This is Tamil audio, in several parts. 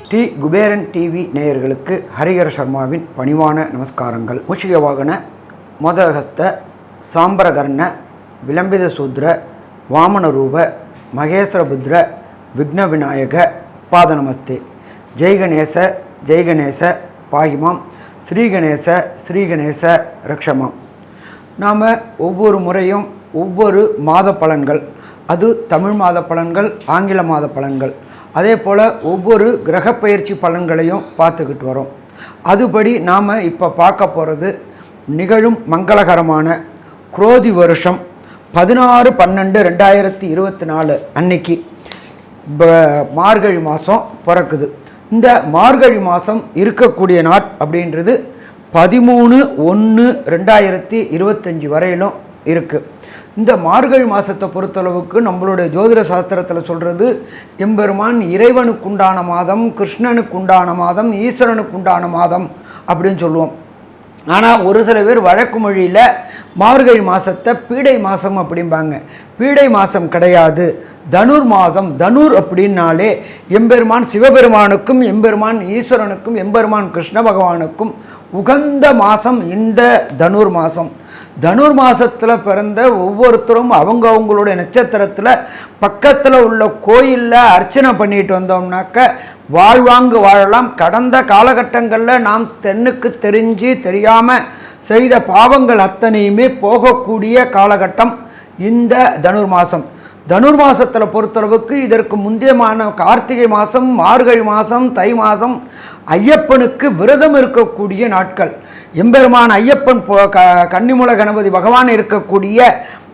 ஸ்ரீ குபேரன் டிவி நேயர்களுக்கு ஹரிஹர சர்மாவின் பணிவான நமஸ்காரங்கள். மூஷிக வாகன மோதகஸ்த சாம்பரகர்ண விளம்பித சூத்ர வாமன ரூப மகேஸ்வரபுத்ர விக்ன விநாயக பாத நமஸ்தே. ஜெய்கணேச ஜெய்கணேச பாகிமாம், ஸ்ரீகணேச ஸ்ரீகணேச ரக்ஷமாம். நாம் ஒவ்வொரு முறையும் ஒவ்வொரு மாத பலன்கள், அது தமிழ் மாத பலன்கள், ஆங்கில மாத பலன்கள், அதே போல் ஒவ்வொரு கிரக பயிற்சி பலன்களையும் பார்த்துக்கிட்டு வரோம். அதுபடி நாம் இப்போ பார்க்க போகிறது நிகழும் மங்களகரமான குரோதி வருஷம் 16/12/2024 அன்னைக்கு மார்கழி மாதம் பிறக்குது. இந்த மார்கழி மாதம் இருக்கக்கூடிய நாட் அப்படின்றது 13/1/2025 வரையிலும் இருக்குது. இந்த மார்கழி மாதத்தை பொறுத்தளவுக்கு நம்மளுடைய ஜோதிட சாஸ்திரத்தில் சொல்கிறது, எம்பெருமான் இறைவனுக்குண்டான மாதம், கிருஷ்ணனுக்குண்டான மாதம், ஈஸ்வரனுக்குண்டான மாதம் அப்படின்னு சொல்லுவோம். ஆனால் ஒரு சில பேர் வழக்கு மொழியில் மார்கழி மாதத்தை பீடை மாதம் அப்படிம்பாங்க. பீடை மாதம் கிடையாது, தனுர் மாதம். தனுர் அப்படின்னாலே எம்பெருமான் சிவபெருமானுக்கும் எம்பெருமான் ஈஸ்வரனுக்கும் எம்பெருமான் கிருஷ்ண பகவானுக்கும் உகந்த மாதம் இந்த தனுர் மாதம். தனுர் மாதத்தில் பிறந்த ஒவ்வொருத்தரும் அவங்களுடைய நட்சத்திரத்தில் பக்கத்தில் உள்ள கோயிலில் அர்ச்சனை பண்ணிட்டு வந்தோம்னாக்க வாழ்வாங்கு வாழலாம். கடந்த காலகட்டங்களில் நாம் தென்னுக்கு தெரிஞ்சு தெரியாமல் செய்த பாவங்கள் அத்தனையுமே போகக்கூடிய காலகட்டம் இந்த தனுர் மாதம். தனுர் மாதத்தில் பொறுத்தளவுக்கு இதற்கு முந்தையமான கார்த்திகை மாதம், மார்கழி மாதம், தை மாதம் ஐயப்பனுக்கு விரதம் இருக்கக்கூடிய நாட்கள். எம்பெருமான் ஐயப்பன் கன்னிமூல கணபதி பகவான் இருக்கக்கூடிய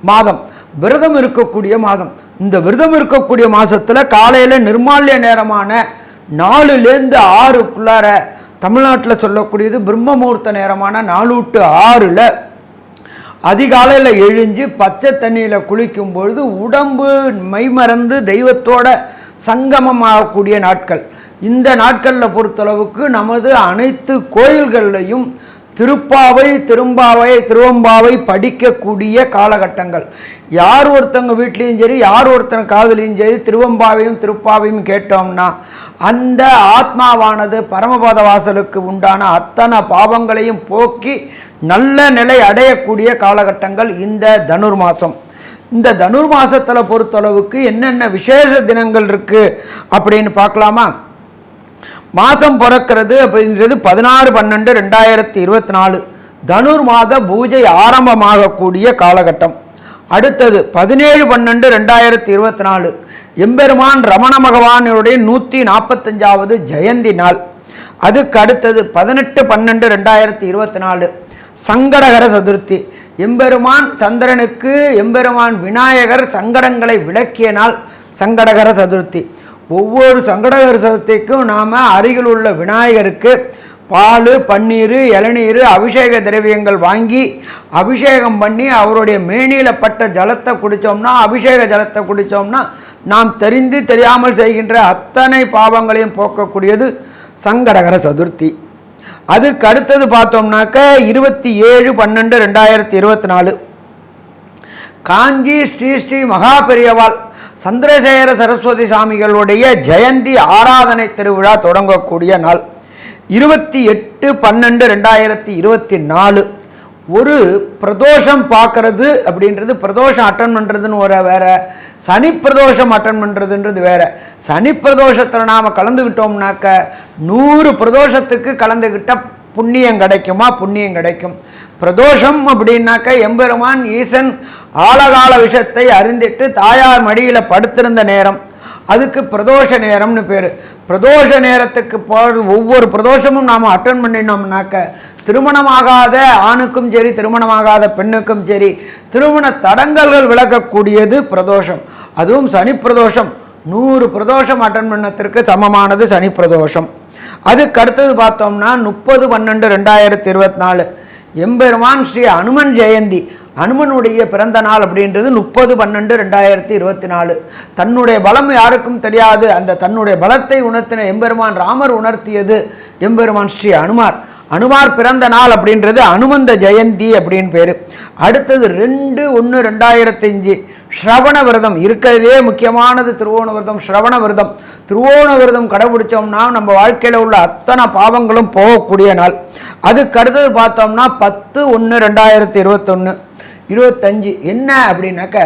மாதம், விரதம் இருக்கக்கூடிய மாதம். இந்த விரதம் இருக்கக்கூடிய மாதத்தில் காலையில் நிர்மால்ய நேரமான 4லேருந்து 6க்குள்ளார, தமிழ்நாட்டில் சொல்லக்கூடியது பிரம்ம முகூர்த்த நேரமான 4 to 6 அதிகாலையில் எழுஞ்சு பச்சை தண்ணியில் குளிக்கும் பொழுது உடம்பு மைமறந்து தெய்வத்தோட சங்கமமாகக்கூடிய நாட்கள். இந்த நாட்களில் பொறுத்தளவுக்கு நமது அனைத்து கோயில்கள்லையும் திருப்பாவை, திருவம்பாவை படிக்கக்கூடிய காலகட்டங்கள். யார் ஒருத்தங்க வீட்லேயும் சரி, யார் ஒருத்தங்க காதலையும் சரி திருவம்பாவையும் திருப்பாவையும் கேட்டோம்னா அந்த ஆத்மாவானது பரமபத வாசலுக்கு உண்டான அத்தனை பாவங்களையும் போக்கி நல்ல நிலை அடையக்கூடிய காலகட்டங்கள் இந்த தனுர் மாதம். இந்த தனுர் மாதத்தில் பொறுத்தளவுக்கு என்னென்ன விசேஷ தினங்கள் இருக்குது அப்படின்னு பார்க்கலாமா? மாதம் பிறக்கிறது அப்படின்றது 16/12/2024 தனுர் மாத பூஜை ஆரம்பமாகக்கூடிய காலகட்டம். அடுத்தது 17/12/2024 எம்பெருமான் ரமண பகவானுடைய 145வது ஜெயந்தி நாள். அதுக்கு அடுத்தது 18/12/2024 சங்கடகர சதுர்த்தி. எம்பெருமான் சந்திரனுக்கு எம்பெருமான் விநாயகர் சங்கடங்களை விளக்கிய நாள் சங்கடகர சதுர்த்தி. ஒவ்வொரு சங்கடகர சதுர்த்திக்கும் நாம் அருகில் உள்ள விநாயகருக்கு பால், பன்னீர், இளநீர், அபிஷேக திரவியங்கள் வாங்கி அபிஷேகம் பண்ணி அவருடைய மேனியில் பட்ட ஜலத்தை குடித்தோம்னா, அபிஷேக ஜலத்தை குடித்தோம்னா நாம் தெரிந்து தெரியாமல் செய்கின்ற அத்தனை பாவங்களையும் போக்கக்கூடியது சங்கடகர சதுர்த்தி. அதுக்கு அடுத்தது பார்த்தோம்னாக்க 27/12/2024 காஞ்சி ஸ்ரீ மகா பெரியவாள் சந்திரசேகர சரஸ்வதி சாமிகளுடைய ஜெயந்தி ஆராதனை திருவிழா தொடங்கக்கூடிய நாள் 28/12/2024. ஒரு பிரதோஷம் பார்க்கறது அப்படின்றது, பிரதோஷம் அட்டன் பண்ணுறதுன்னு ஒரு வேறு, சனி பிரதோஷம் அட்டன் பண்ணுறதுன்றது வேறு. சனி பிரதோஷத்தில் நாம் கலந்துக்கிட்டோம்னாக்க 100 பிரதோஷத்துக்கு கலந்துக்கிட்ட புண்ணியம் கிடைக்குமா? புண்ணியம் கிடைக்கும். பிரதோஷம் அப்படின்னாக்க எம்பெருமான் ஈசன் ஆழகால விஷத்தை அறிந்திட்டு தாயார் மடியில் படுத்திருந்த நேரம், அதுக்கு பிரதோஷ நேரம்னு பேர். பிரதோஷ நேரத்துக்கு ஒவ்வொரு பிரதோஷமும் நாம் அட்டன் பண்ணினோம்னாக்க திருமணமாகாத ஆணுக்கும் சரி, திருமணமாகாத பெண்ணுக்கும் சரி திருமண தடங்கல்கள் விளக்கக்கூடியது பிரதோஷம். அதுவும் சனி பிரதோஷம் 100 பிரதோஷம் அட்டன் பண்ணத்திற்கு சமமானது சனி பிரதோஷம். அதுக்கு அடுத்தது பார்த்தோம்னா 30/12/2024 எம்பெருமான் ஸ்ரீ அனுமன் ஜெயந்தி. அனுமனுடைய பிறந்த நாள் அப்படின்றது 30/12/2024. தன்னுடைய பலம் யாருக்கும் தெரியாது, அந்த தன்னுடைய பலத்தை உணர்த்தின எம்பெருமான் ராமர் உணர்த்தியது எம்பெருமான் ஸ்ரீ அனுமார். அனுமார் பிறந்த நாள் அப்படின்றது அனுமந்த ஜெயந்தி அப்படின்னு பேர். அடுத்தது 2/1/2005 ஸ்ரவண விரதம். இருக்கிறதுலே முக்கியமானது திருவோண விரதம், ஸ்ரவண விரதம். திருவோண விரதம் கடைபிடிச்சோம்னா நம்ம வாழ்க்கையில் உள்ள அத்தனை பாவங்களும் போகக்கூடிய நாள். அதுக்கு அடுத்தது பார்த்தோம்னா 10/1/2025 என்ன அப்படின்னாக்க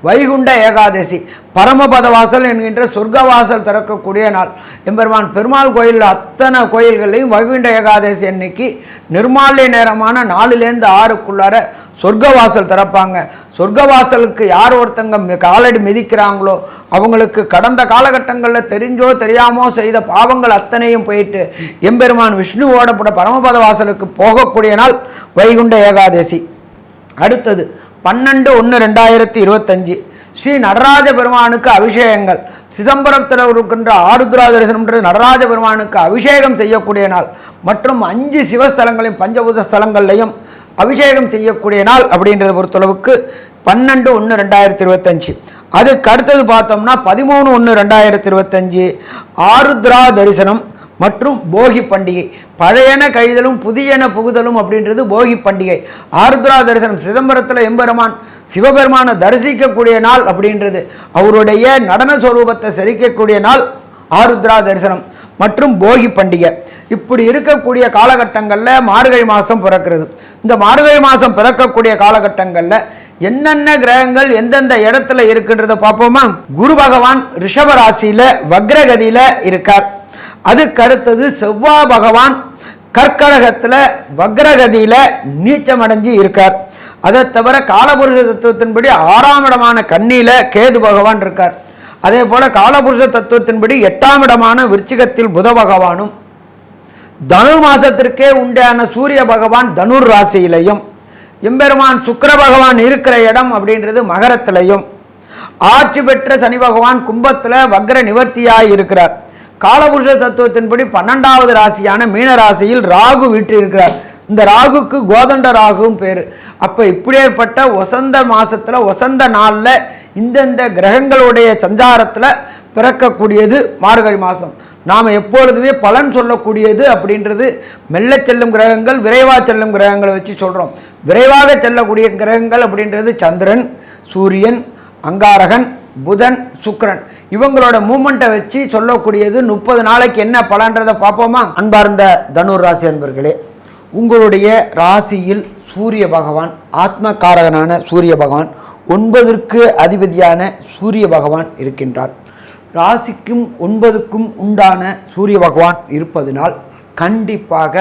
வைகுண்ட ஏகாதசி, பரமபத வாசல் என்கின்ற சொர்க்கவாசல் திறக்கக்கூடிய நாள். எம்பெருமான் பெருமாள் கோயிலில் அத்தனை கோயில்களையும் வைகுண்ட ஏகாதசி அன்னைக்கு நிர்மால்ய நேரமான 4லேருந்து 6க்குள்ளார சொர்க்கவாசல் திறப்பாங்க. சொர்க்கவாசலுக்கு யார் ஒருத்தங்க காலடி மிதிக்கிறாங்களோ அவங்களுக்கு கடந்த காலகட்டங்களில் தெரிஞ்சோ தெரியாமோ செய்த பாவங்கள் அத்தனையும் போயிட்டு எம்பெருமான் விஷ்ணுவோட பரமபத வாசலுக்கு போகக்கூடிய நாள் வைகுண்ட ஏகாதசி. அடுத்தது 12/1/2025 ஸ்ரீ நடராஜ பெருமானுக்கு அபிஷேகங்கள். சிதம்பரத்தில் இருக்கின்ற ஆருத்ரா தரிசனம்ன்றது நடராஜ பெருமானுக்கு அபிஷேகம் செய்யக்கூடிய நாள். மற்றும் 5 சிவஸ்தலங்களையும் பஞ்சபூத ஸ்தலங்கள்லையும் அபிஷேகம் செய்யக்கூடிய நாள் அப்படின்றத பொறுத்தளவுக்கு 12/1/2025. அதுக்கு அடுத்தது பார்த்தோம்னா 13/1/2025 ஆருத்ரா தரிசனம் மற்றும் போகி பண்டிகை. பழையன கழிதலும் புதியன புகுதலும் அப்படின்றது போகி பண்டிகை. ஆருத்ரா தரிசனம் சிதம்பரத்தில் எம்பெருமான் சிவபெருமானை தரிசிக்கக்கூடிய நாள் அப்படின்றது, அவருடைய நடன ஸ்வரூபத்தை செரிக்கக்கூடிய நாள் ஆருத்ரா தரிசனம் மற்றும் போகி பண்டிகை. இப்படி இருக்கக்கூடிய காலகட்டங்களில் மார்கழி மாதம் பிறக்கிறது. இந்த மார்கழி மாதம் பிறக்கக்கூடிய காலகட்டங்களில் என்னென்ன கிரகங்கள் எந்தெந்த இடத்துல இருக்குன்றதை பார்ப்போமா. குரு பகவான் ரிஷப ராசியில் வக்ரகதியில் இருக்கார். அதுக்கு அடுத்தது செவ்வாய் பகவான் கர்க்கடகத்தில் வக்ரகதியில் நீச்சமடைஞ்சு இருக்கார். அதை தவிர காலபுருஷ தத்துவத்தின்படி 6ஆம் இடமான கன்னியில் கேது பகவான் இருக்கார். அதே போல் காலபுருஷ தத்துவத்தின்படி 8ஆம் இடமான விருச்சிகத்தில் புத பகவானும், தனுர் மாசத்திற்கே உண்டான சூரிய பகவான் தனுர் ராசியிலையும், எம்பெருமான் சுக்கிர பகவான் இருக்கிற இடம் அப்படின்றது மகரத்திலையும், ஆட்சி பெற்ற சனி பகவான் கும்பத்தில் வக்ர நிவர்த்தியாய் இருக்கிறார். காலபுருஷ தத்துவத்தின்படி 12வது ராசியான மீன ராசியில் ராகு வீற்றிருக்கிறார். இந்த ராகுக்கு கோதண்ட ராகுவும் பேர். அப்போ இப்படியேற்பட்ட வசந்த மாதத்தில் வசந்த நாளில் இந்தந்த கிரகங்களுடைய சஞ்சாரத்தில் பிறக்கக்கூடியது மார்கழி மாதம். நாம் எப்பொழுதுமே பலன் சொல்லக்கூடியது அப்படின்றது மெல்ல செல்லும் கிரகங்கள், விரைவாக செல்லும் கிரகங்களை வச்சு சொல்கிறோம். விரைவாக செல்லக்கூடிய கிரகங்கள் அப்படின்றது சந்திரன், சூரியன், அங்காரகன், புதன், சுக்கிரன். இவங்களோட மூமெண்ட்டை வச்சு சொல்லக்கூடியது 30 நாளைக்கு என்ன பலன்றதை பார்ப்போமா. அன்பார்ந்த தனுர் ராசி அன்பர்களே, உங்களுடைய ராசியில் சூரிய பகவான், ஆத்மகாரகனான சூரிய பகவான், 9ற்கு அதிபதியான சூரிய பகவான் இருக்கின்றார். ராசிக்கும் 9க்கும் உண்டான சூரிய பகவான் இருப்பதனால் கண்டிப்பாக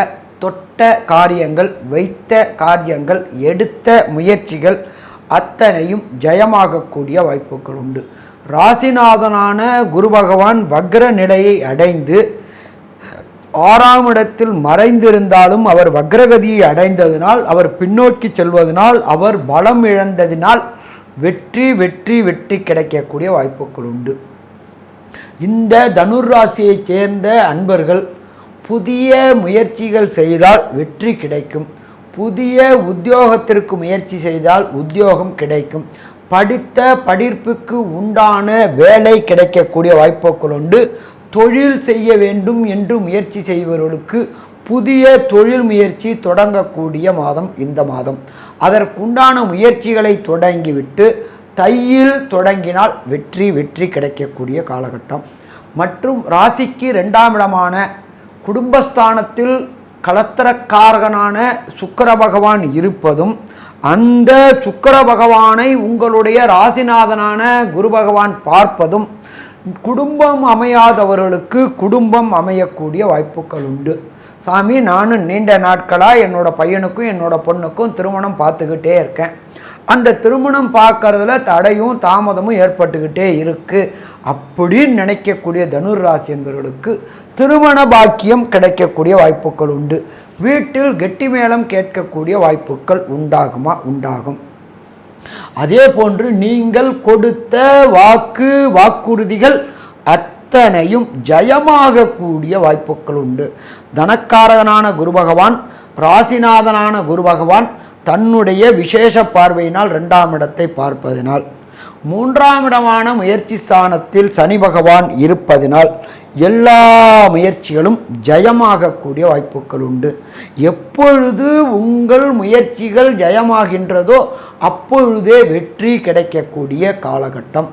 தொட்ட காரியங்கள், வைத்த காரியங்கள், எடுத்த முயற்சிகள் அத்தனையும் ஜெயமாகக்கூடிய வாய்ப்புகள் உண்டு. ராசிநாதனான குரு பகவான் வக்ர நிலையை அடைந்து 6ஆம் இடத்தில் மறைந்திருந்தாலும் அவர் வக்ரகதியை அடைந்ததினால், அவர் பின்னோக்கி செல்வதனால், அவர் பலம் இழந்ததினால் வெற்றி வெற்றி வெற்றி கிடைக்கக்கூடிய வாய்ப்புகள் உண்டு. இந்த தனுர் ராசியை சேர்ந்த அன்பர்கள் புதிய முயற்சிகள் செய்தால் வெற்றி கிடைக்கும். புதிய உத்தியோகத்திற்கு முயற்சி செய்தால் உத்தியோகம் கிடைக்கும். படித்த படிப்புக்கு உண்டான வேலை கிடைக்கக்கூடிய வாய்ப்புகள் உண்டு. தொழில் செய்ய வேண்டும் என்று முயற்சி செய்பவர்களுக்கு புதிய தொழில் முயற்சி தொடங்கக்கூடிய மாதம் இந்த மாதம். அதற்குண்டான முயற்சிகளை தொடங்கிவிட்டு தையில் தொடங்கினால் வெற்றி வெற்றி கிடைக்கக்கூடிய காலகட்டம். மற்றும் ராசிக்கு 2ஆம் இடமான குடும்பஸ்தானத்தில் கலத்திரக்காரகனான சுக்கிர பகவான் இருப்பதும், அந்த சுக்கிர பகவானை உங்களுடைய ராசிநாதனான குரு பகவான் பார்ப்பதும் குடும்பம் அமையாதவர்களுக்கு குடும்பம் அமையக்கூடிய வாய்ப்புகள் உண்டு. சாமி, நானும் நீண்ட நாட்களாக என்னோட பையனுக்கும் என்னோட பொண்ணுக்கும் திருமணம் பார்த்துக்கிட்டே இருக்கேன். அந்த திருமணம் பார்க்கறதுல தடையும் தாமதமும் ஏற்பட்டுக்கிட்டே இருக்குது அப்படின்னு நினைக்கக்கூடிய தனுர் ராசி என்பவர்களுக்கு திருமண பாக்கியம் கிடைக்கக்கூடிய வாய்ப்புகள் உண்டு. வீட்டில் கெட்டி மேளம் கேட்கக்கூடிய வாய்ப்புகள் உண்டாகும். அதே போன்று நீங்கள் கொடுத்த வாக்குறுதிகள் அத்தனையும் ஜெயமாக கூடிய வாய்ப்புகள் உண்டு. தனக்காரகனான குரு பகவான், ராசிநாதனான குரு பகவான் தன்னுடைய விசேஷ பார்வையினால் 2ஆம் இடத்தை பார்ப்பதினால், 3ஆம் இடமான முயற்சி ஸ்தானத்தில் சனி பகவான் இருப்பதினால் எல்லா முயற்சிகளும் ஜெயமாகக்கூடிய வாய்ப்புகள் உண்டு. எப்பொழுது உங்கள் முயற்சிகள் ஜெயமாகின்றதோ அப்பொழுதே வெற்றி கிடைக்கக்கூடிய காலகட்டம்.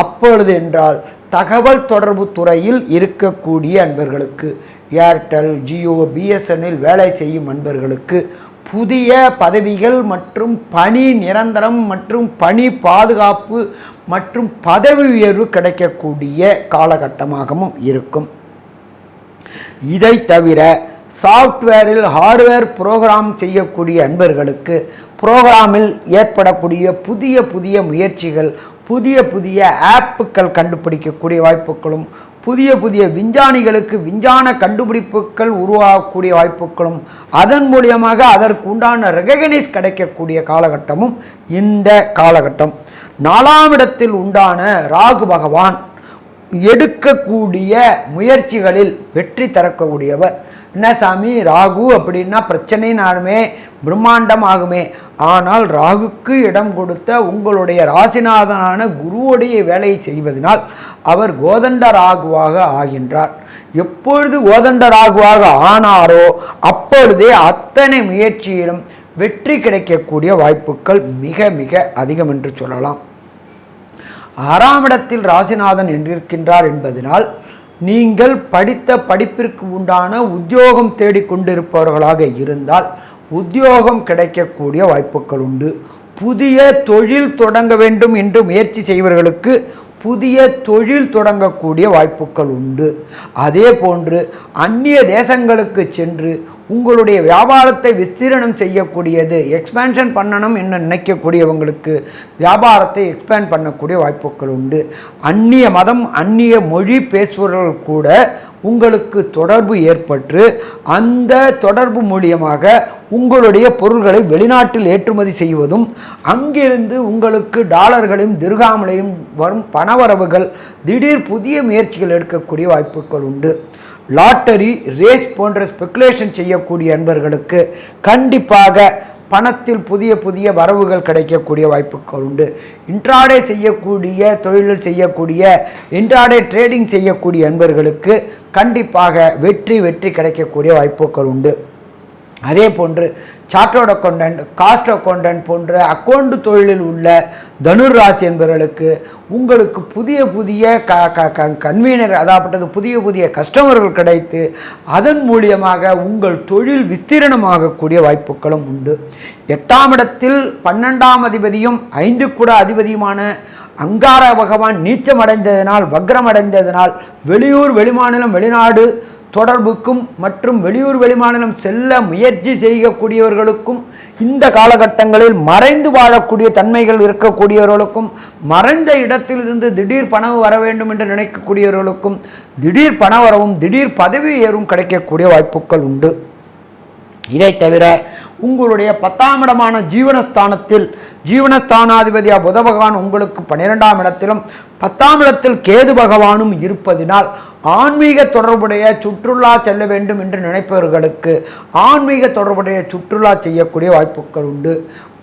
அப்பொழுது என்றால் தகவல் தொடர்பு துறையில் இருக்கக்கூடிய அன்பர்களுக்கு, ஏர்டெல், ஜியோ, பிஎஸ்என்எல் வேலை செய்யும் அன்பர்களுக்கு புதிய பதவிகள் மற்றும் பணி நிரந்தரம் மற்றும் பணி பாதுகாப்பு மற்றும் பதவி உயர்வு கிடைக்கக்கூடிய காலகட்டமாகவும் இருக்கும். இதை தவிர சாஃப்ட்வேரில் ஹார்ட்வேர் ப்ரோக்ராம் செய்யக்கூடிய அன்பர்களுக்கு ப்ரோக்ராமில் ஏற்படக்கூடிய புதிய புதிய முயற்சிகள், புதிய புதிய ஆப்புக்கள் கண்டுபிடிக்கக்கூடிய வாய்ப்புகளும், புதிய புதிய விஞ்ஞானிகளுக்கு விஞ்ஞான கண்டுபிடிப்புகள் உருவாகக்கூடிய வாய்ப்புகளும், அதன் மூலியமாக அதற்கு உண்டான ரெகக்னைஸ் கிடைக்கக்கூடிய காலகட்டமும் இந்த காலகட்டம். 4ஆம் இடத்தில் உண்டான ராகு பகவான் எடுக்கக்கூடிய முயற்சிகளில் வெற்றி தரக்கூடியவர். என்ன சாமி, ராகு அப்படின்னா பிரச்சனைனாலுமே பிரம்மாண்டம் ஆகுமே. ஆனால் ராகுக்கு இடம் கொடுத்த உங்களுடைய ராசிநாதனான குருவுடைய வேலையை செய்வதனால் அவர் கோதண்ட ராகுவாக ஆகின்றார். எப்பொழுது கோதண்ட ராகுவாக ஆனாரோ அப்பொழுதே அத்தனை முயற்சியிலும் வெற்றி கிடைக்கக்கூடிய வாய்ப்புகள் மிக மிக அதிகம் என்று சொல்லலாம். 6ஆம் இடத்தில் ராசிநாதன் என்றிருக்கின்றார் என்பதனால் நீங்கள் படித்த படிப்பிற்கு உண்டான உத்தியோகம் தேடிக்கொண்டிருப்பவர்களாக இருந்தால் உத்தியோகம் கிடைக்கக்கூடிய வாய்ப்புகள் உண்டு. புதிய தொழில் தொடங்க வேண்டும் என்று முயற்சி செய்வர்களுக்கு புதிய தொழில் தொடங்கக்கூடிய வாய்ப்புகள் உண்டு. அதே போன்று அந்நிய தேசங்களுக்கு சென்று உங்களுடைய வியாபாரத்தை விஸ்தீரணம் செய்யக்கூடியது, எக்ஸ்பேன்ஷன் பண்ணணும் என்று நினைக்கக்கூடியவங்களுக்கு வியாபாரத்தை எக்ஸ்பேண்ட் பண்ணக்கூடிய வாய்ப்புகள் உண்டு. அந்நிய மதம் அந்நிய மொழி பேசுபவர்கள் கூட உங்களுக்கு தொடர்பு ஏற்பட்டு அந்த தொடர்பு மூலியமாக உங்களுடைய பொருள்களை வெளிநாட்டில் ஏற்றுமதி செய்வதும், அங்கிருந்து உங்களுக்கு டாலர்களையும் திர்ஹாம்களையும் வரும் பணவரவுகள், திடீர் புதிய முயற்சிகள் எடுக்கக்கூடிய வாய்ப்புகள் உண்டு. லாட்டரி, ரேஸ் போன்ற ஸ்பெகுலேஷன் செய்யக்கூடிய அன்பர்களுக்கு கண்டிப்பாக பணத்தில் புதிய புதிய வரவுகள் கிடைக்கக்கூடிய வாய்ப்புகள் உண்டு. இன்ட்ராடே செய்யக்கூடிய தொழில்கள் செய்யக்கூடிய இன்ட்ராடே ட்ரேடிங் செய்யக்கூடிய அன்பர்களுக்கு கண்டிப்பாக வெற்றி கிடைக்கக்கூடிய வாய்ப்புகள் உண்டு. அதே போன்று சார்ட்டர்ட் அக்கௌண்டன்ட், காஸ்ட் அக்கௌண்டன்ட் போன்ற அக்கௌண்ட் தொழிலில் உள்ள தனுர் ராசி என்பவர்களுக்கு உங்களுக்கு புதிய புதிய கன்வீனர், அதாவது புதிய புதிய கஸ்டமர்கள் கிடைத்து அதன் மூலியமாக உங்கள் தொழில் விஸ்தீரணமாகக்கூடிய வாய்ப்புகளும் உண்டு. 8ஆம் இடத்தில் 12ஆம் அதிபதியும் 5 கூட அதிபதியுமான அங்கார பகவான் நீச்சமடைந்ததனால், வக்ரமடைந்ததனால் வெளியூர் வெளிமாநிலம் வெளிநாடு தொடர்புக்கும் மற்றும் வெளியூர் வெளிமாநிலம் செல்ல முயற்சி செய்யக்கூடியவர்களுக்கும், இந்த காலகட்டங்களில் மறைந்து வாழக்கூடிய தன்மைகள் இருக்கக்கூடியவர்களுக்கும், மறைந்த இடத்திலிருந்து திடீர் பணம் வர வேண்டும் என்று நினைக்கக்கூடியவர்களுக்கும் திடீர் பணவரவும் திடீர் பதவி உயர்வும் கிடைக்கக்கூடிய வாய்ப்புகள் உண்டு. இதை தவிர உங்களுடைய 10ஆம் இடமான ஜீவனஸ்தானத்தில் ஜீவனஸ்தானாதிபதியா புத பகவான் உங்களுக்கு 12ஆம் இடத்திலும் 10ஆம் இடத்தில் கேது பகவானும் இருப்பதினால் ஆன்மீக தொடர்புடைய சுற்றுலா செல்ல வேண்டும் என்று நினைப்பவர்களுக்கு ஆன்மீக தொடர்புடைய சுற்றுலா செய்யக்கூடிய வாய்ப்புகள் உண்டு.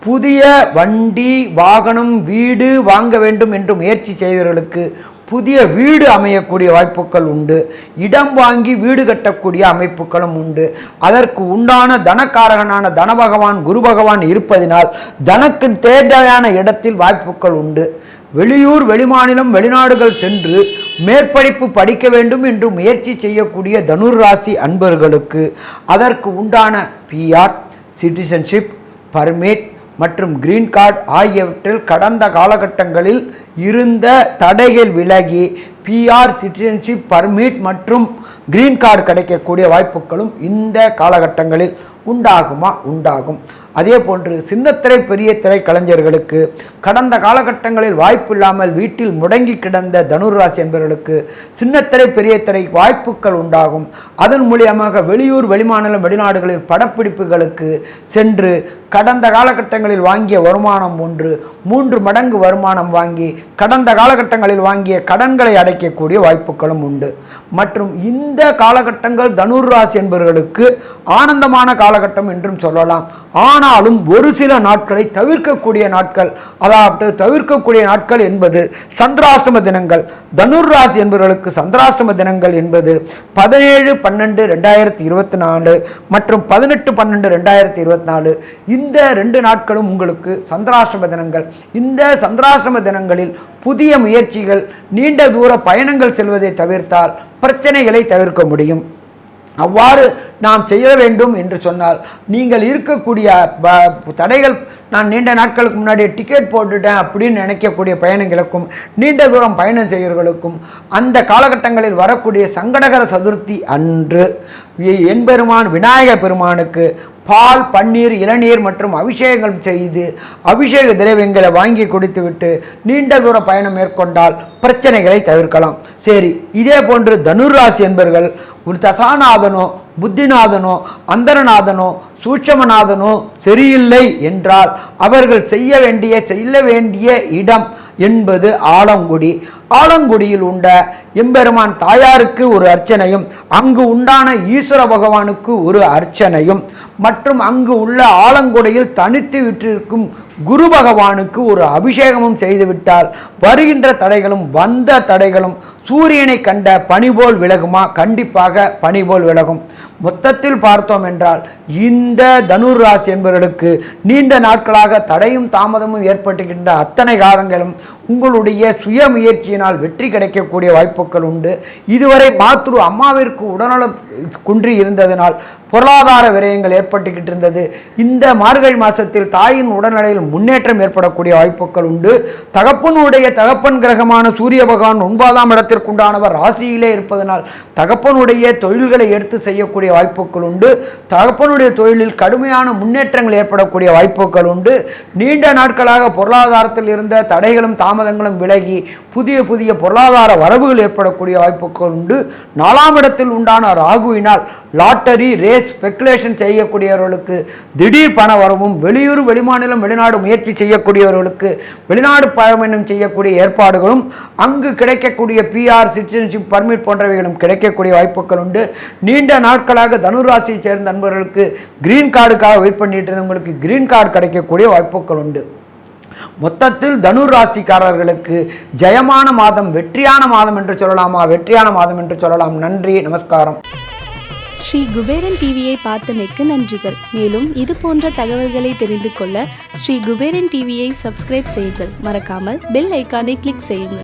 புதிய வண்டி, வாகனம், வீடு வாங்க வேண்டும் என்று முயற்சி செய்வர்களுக்கு புதிய வீடு அமையக்கூடிய வாய்ப்புகள் உண்டு. இடம் வாங்கி வீடு கட்டக்கூடிய அமைப்புகளும் உண்டு. அதற்கு உண்டான தனக்காரகனான தன பகவான் குரு பகவான் இருப்பதினால் தனக்கு தேவையான இடத்தில் வாய்ப்புகள் உண்டு. வெளியூர் வெளிமாநிலம் வெளிநாடுகள் சென்று மேற்படிப்பு படிக்க வேண்டும் என்று முயற்சி செய்யக்கூடிய தனுர் ராசி அன்பர்களுக்கு அதற்கு உண்டான PR, சிட்டிசன்ஷிப், பர்மிட் மற்றும் கிரீன் கார்டு ஆகியவற்றில் கடந்த காலகட்டங்களில் இருந்த தடைகள் விலகி PR, சிட்டிசன்ஷிப், பர்மிட் மற்றும் கிரீன் கார்டு கிடைக்கக்கூடிய வாய்ப்புகளும் இந்த காலகட்டங்களில் உண்டாகும். அதே போன்று சின்னத்திரை பெரிய திரை கலைஞர்களுக்கு கடந்த காலகட்டங்களில் வாய்ப்பு இல்லாமல் வீட்டில் முடங்கி கிடந்த தனுர் ராசி என்பவர்களுக்கு சின்னத்திரை பெரிய திரை வாய்ப்புகள் உண்டாகும். அதன் மூலியமாக வெளியூர் வெளிமாநிலம் வெளிநாடுகளில் படப்பிடிப்புகளுக்கு சென்று கடந்த காலகட்டங்களில் வாங்கிய வருமானம் 3 மடங்கு வருமானம் வாங்கி கடந்த காலகட்டங்களில் வாங்கிய கடன்களை அடைக்கக்கூடிய வாய்ப்புகளும் உண்டு. மற்றும் இந்த காலகட்டங்கள் தனுர் ராசி என்பவர்களுக்கு ஆனந்தமான காலகட்டம் என்றும் சொல்லலாம். ஆனாலும் ஒரு சில நாட்களை தவிர்க்கக்கூடிய நாட்கள், அதாவது தவிர்க்கக்கூடிய நாட்கள் என்பது சந்திராஷ்டம தினங்கள். தனுர் ராசி என்பவர்களுக்கு சந்திராஷ்டம தினங்கள் என்பது 17/12/2024 மற்றும் 18/12/2024. இந்த 2 நாட்களும் உங்களுக்கு சந்திராஷ்டம தினங்கள். இந்த சந்திராஷ்டம தினங்களில் புதிய முயற்சிகள், நீண்ட தூர பயணங்கள் செல்வதை தவிர்த்தால் பிரச்சனைகளை தவிர்க்க முடியும். அவ்வாறு நாம் செய்ய வேண்டும் என்று சொன்னால் நீங்கள் இருக்கக்கூடிய தடைகள், நான் நீண்ட நாட்களுக்கு முன்னாடி டிக்கெட் போட்டுட்டேன் அப்படின்னு நினைக்கக்கூடிய பயணங்களுக்கும், நீண்ட தூரம் பயணம் செய்கிறவர்களுக்கும் அந்த காலகட்டங்களில் வரக்கூடிய சங்கடகர சதுர்த்தி அன்று எம்பெருமான் விநாயக பெருமானுக்கு பால், பன்னீர், இளநீர் மற்றும் அபிஷேகங்கள் செய்து அபிஷேக திரவியங்களை வாங்கி குடித்துவிட்டு நீண்ட தூர பயணம் மேற்கொண்டால் பிரச்சனைகளை தவிர்க்கலாம். சரி, இதே போன்று தனுராசி என்பவர்கள் ஒரு தசாநாதனோ, புத்திநாதனோ, அந்தரநாதனோ, சூட்சமநாதனோ சரியில்லை என்றால் அவர்கள் செய்ய வேண்டிய இடம் என்பது ஆலங்குடி. ஆலங்குடியில் உண்ட எம்பெருமான் தாயாருக்கு ஒரு அர்ச்சனையும், அங்கு உண்டான ஈஸ்வர பகவானுக்கு ஒரு அர்ச்சனையும், மற்றும் அங்கு உள்ள ஆலங்குடியில் தனித்து விட்டிருக்கும் குரு பகவானுக்கு ஒரு அபிஷேகமும் செய்துவிட்டால் வருகின்ற தடைகளும் வந்த தடைகளும் சூரியனை கண்ட பனி போல் விலகுமா? கண்டிப்பாக பனி போல் விலகும். மொத்தத்தில் பார்த்தோம் என்றால் இந்த தனுர் ராசி என்பவர்களுக்கு நீண்ட நாட்களாக தடையும் தாமதமும் ஏற்பட்டுகின்ற அத்தனை காரணங்களும் உங்களுடைய சுய முயற்சியினால் வெற்றி கிடைக்கக்கூடிய வாய்ப்புகள் உண்டு. இதுவரை மாத்ரு அம்மாவிற்கு உடல்நலம் குன்றி இருந்ததனால் பொருளாதார விரயங்கள் ஏற்பட்டுக்கிட்டு இருந்தது. இந்த மார்கழி மாதத்தில் தாயின் உடல்நிலையில் முன்னேற்றம் ஏற்படக்கூடிய வாய்ப்புகள் உண்டு. தகப்பன் கிரகமான சூரிய பகவான் 9ஆம் இடத்திற்குண்டானவர் ராசியிலே இருப்பதனால் தகப்பனுடைய தொழில்களை எடுத்து செய்யக்கூடிய வாய்ப்புகள் உண்டு. தகப்பனுடைய தொழிலில் கடுமையான முன்னேற்றங்கள் ஏற்படக்கூடிய வாய்ப்புகள் உண்டு. நீண்ட நாட்களாக பொருளாதாரத்தில் இருந்த தடைகளும் தாமதங்களும் விலகி புதிய பொருளாதார வரவுகள் ஏற்படக்கூடிய வாய்ப்புகள் உண்டு. 4ஆம் இடத்தில் உண்டான ராகுவினால் லாட்டரி, ரேஸ், ஸ்பெகுலேஷன் செய்யக்கூடியவர்களுக்கு திடீர் பண வரவும், வெளியூர், வெளிமாநிலம், வெளிநாடு முயற்சி செய்யக்கூடியவர்களுக்கு வெளிநாடு பயணம் செய்யக்கூடிய ஏற்பாடுகளும், அங்கு கிடைக்கக்கூடிய PR, சிட்டிசன்ஷிப் பர்மிட் போன்றவைகளும் கிடைக்கக்கூடிய வாய்ப்புகள் உண்டு. நீண்ட நாட்களாக தனுராசியை சேர்ந்த நண்பர்களுக்கு கிரீன் கார்டுக்காக வெயிட் பண்ணிட்டு இருந்தவங்களுக்கு கிரீன் கார்டு கிடைக்கக்கூடிய வாய்ப்புகள் உண்டு. மொத்தத்தில் தனுர் ராசிக்காரர்களுக்கு ஜெயமான மாதம், வெற்றியான மாதம் என்று சொல்லலாமா? வெற்றியான மாதம் என்று சொல்லலாம். நன்றி, நமஸ்காரம். ஸ்ரீ குபேரன் டிவியை பார்த்தமைக்கு நன்றிகள். மேலும் இது போன்ற தகவல்களை தெரிந்து கொள்ள ஸ்ரீ குபேரன் டிவியை சப்ஸ்கிரைப் செய்யுங்கள். மறக்காமல் பெல் ஐக்கானை கிளிக் செய்யுங்கள்.